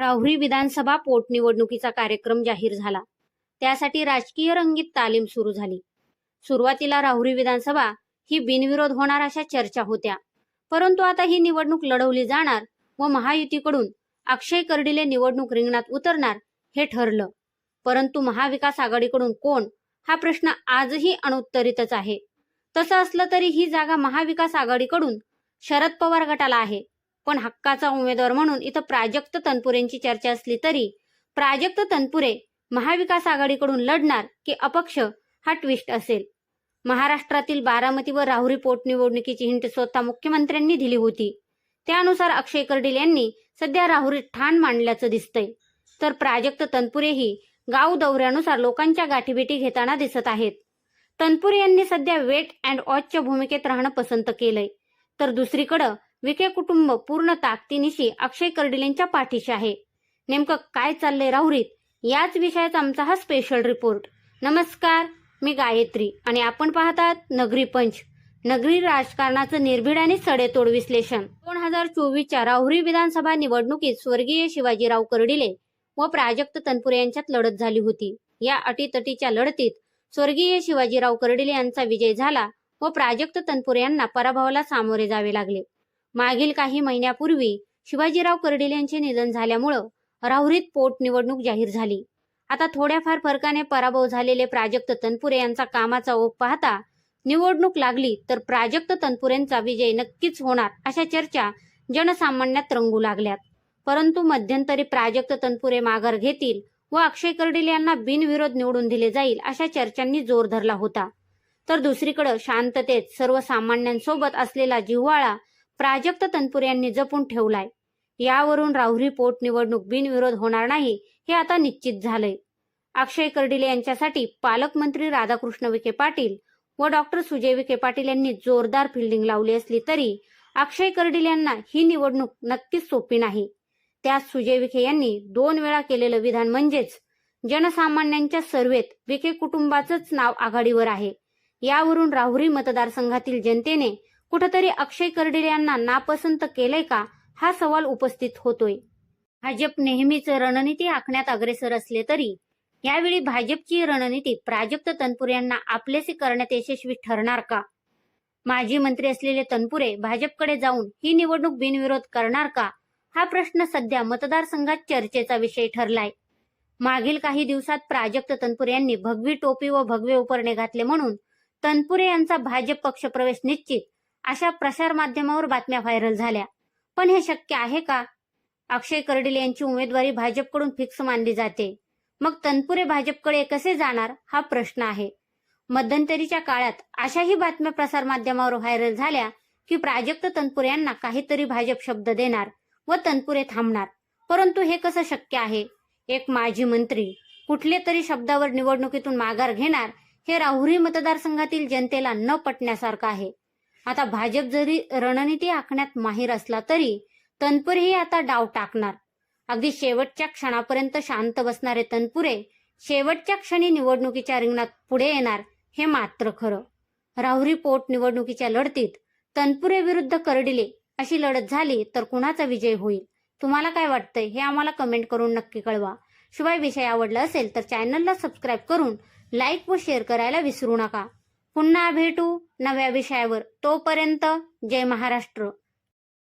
राहुरी विधानसभा पोटनिवडणुकीचा कार्यक्रम जाहीर झाला. त्यासाठी राजकीय रंगीत तालीम सुरू झाली. सुरुवातीला राहुरी विधानसभा ही बिनविरोध होणार अशा चर्चा होत्या. परंतु आता ही निवडणूक लढवली जाणार व महायुतीकडून अक्षय कर्डिले निवडणूक रिंगणात उतरणार हे ठरलं. परंतु महाविकास आघाडीकडून कोण हा प्रश्न आजही अनुत्तरितच आहे. तसं असलं तरी ही जागा महाविकास आघाडीकडून शरद पवार गटाला आहे. पण हक्काचा उमेदवार म्हणून इथं प्राजक्त तनपुरेंची चर्चा असली तरी प्राजक्त तनपुरे महाविकास आघाडीकडून लढणार की अपक्ष हा ट्विस्ट असेल. महाराष्ट्रातील बारामती व राहुरी पोटनिवडणुकीची हिंट स्वतः मुख्यमंत्र्यांनी दिली होती. त्यानुसार अक्षय कर्डिले यांनी सध्या राहुरीत ठाण मांडल्याचं दिसतंय. तर प्राजक्त तनपुरेही गाव दौऱ्यानुसार लोकांच्या गाठीभेटी घेताना दिसत आहेत. तनपुरे यांनी सध्या वेट अँड वॉचच्या भूमिकेत राहणं पसंत केलंय. तर दुसरीकडं विखे कुटुंब पूर्ण ताकदीनिशी अक्षय कर्डिलेंच्या पाठीशी आहे. नेमकं काय चाललंय राहुरीत याच विषयाचा आमचा हा स्पेशल रिपोर्ट. नमस्कार, मी गायत्री आणि आपण पाहतात नगरी पंच. नगरी राजकारणाचं निर्भीड आणि सडेतोड विश्लेषण. 2024च्या राहुरी विधानसभा निवडणुकीत स्वर्गीय शिवाजीराव कर्डिले व प्राजक्त तनपुरे यांच्यात लढत झाली होती. या अटीतटीच्या लढतीत स्वर्गीय शिवाजीराव कर्डिले यांचा विजय झाला व प्राजक्त तनपुरे यांना पराभवाला सामोरे जावे लागले. मागील काही महिन्यापूर्वी शिवाजीराव कर्डिले यांचे निधन झाल्यामुळं राहुरीत पोटनिवडणूक जाहीर झाली. आता थोड्याफार फरकाने पराभव झालेले प्राजक्त तनपुरे यांचा कामाचा ओघ पाहता निवडणूक लागली तर प्राजक्त तनपुरेंचा विजय नक्कीच होणार अशा चर्चा जनसामान्यात रंगू लागल्यात. परंतु मध्यंतरी प्राजक्त तनपुरे माघार घेतील व अक्षय कर्डिले यांना बिनविरोध निवडून दिले जाईल अशा चर्चांनी जोर धरला होता. तर दुसरीकडे शांततेत सर्वसामान्यांसोबत असलेला जिव्हाळा प्राजक्त तनपुरे यांनी जपून ठेवलाय. यावरून राहुरी पोटनिवडणूक बिनविरोध होणार नाही हे आता निश्चित झालंय. अक्षय कर्डिले यांच्यासाठी पालकमंत्री राधाकृष्ण विखे पाटील व डॉक्टर सुजय विखे पाटील यांनी जोरदार फिल्डिंग लावली असली तरी अक्षय कर्डिले यांना ही निवडणूक नक्कीच सोपी नाही. त्यात सुजय विखे यांनी 2 वेळा केलेलं विधान म्हणजेच जनसामान्यांच्या सर्वेत विखे कुटुंबाचंच नाव आघाडीवर आहे. यावरून राहुरी मतदारसंघातील जनतेने कुठेतरी अक्षय कर्डिले यांना नापसंत केलंय का हा सवाल उपस्थित होतोय. भाजप नेहमीच रणनीती आखण्यात अग्रेसर असले तरी यावेळी भाजपची रणनीती प्राजक्त तनपुरे यांना आपलेसे करण्यात यशस्वी ठरणार का? माजी मंत्री असलेले तनपुरे भाजपकडे जाऊन ही निवडणूक बिनविरोध करणार का हा प्रश्न सध्या मतदारसंघात चर्चेचा विषय ठरलाय. मागील काही दिवसात प्राजक्त तनपुरे यांनी भगवी टोपी व भगवे उपरणे घातले म्हणून तनपुरे यांचा भाजप पक्ष प्रवेश निश्चित अशा प्रसार माध्यमावर बातम्या व्हायरल झाल्या. पण हे शक्य आहे का? अक्षय कर्डिले यांची उमेदवारी भाजपकडून फिक्स मानली जाते. मग तनपुरे भाजपकडे कसे जाणार हा प्रश्न आहे. मध्यंतरीच्या काळात अशाही बातम्या प्रसार माध्यमावर व्हायरल झाल्या की प्राजक्त तनपुरे यांना काहीतरी भाजप शब्द देणार व तनपुरे थांबणार. परंतु हे कसं शक्य आहे? एक माजी मंत्री कुठले तरी शब्दावर निवडणुकीतून माघार घेणार हे राहुरी मतदारसंघातील जनतेला न पटण्यासारखं आहे. आता भाजप जरी रणनीती आखण्यात माहीर असला तरी तनपुरेही आता डाव टाकणार. अगदी शेवटच्या क्षणापर्यंत शांत बसणारे तनपुरे शेवटच्या क्षणी निवडणुकीच्या रिंगणात पुढे येणार हे मात्र खरं. राहुरी पोटनिवडणुकीच्या लढतीत तनपुरे विरुद्ध कर्डिले अशी लढत झाली तर कुणाचा विजय होईल? तुम्हाला काय वाटतंय हे आम्हाला कमेंट करून नक्की कळवा. शिवाय विषय आवडला असेल तर चॅनलला सबस्क्राईब करून लाईक व शेअर करायला विसरू नका. पुन्हा भेटू नव्या विषयावर. तोपर्यंत जय महाराष्ट्र.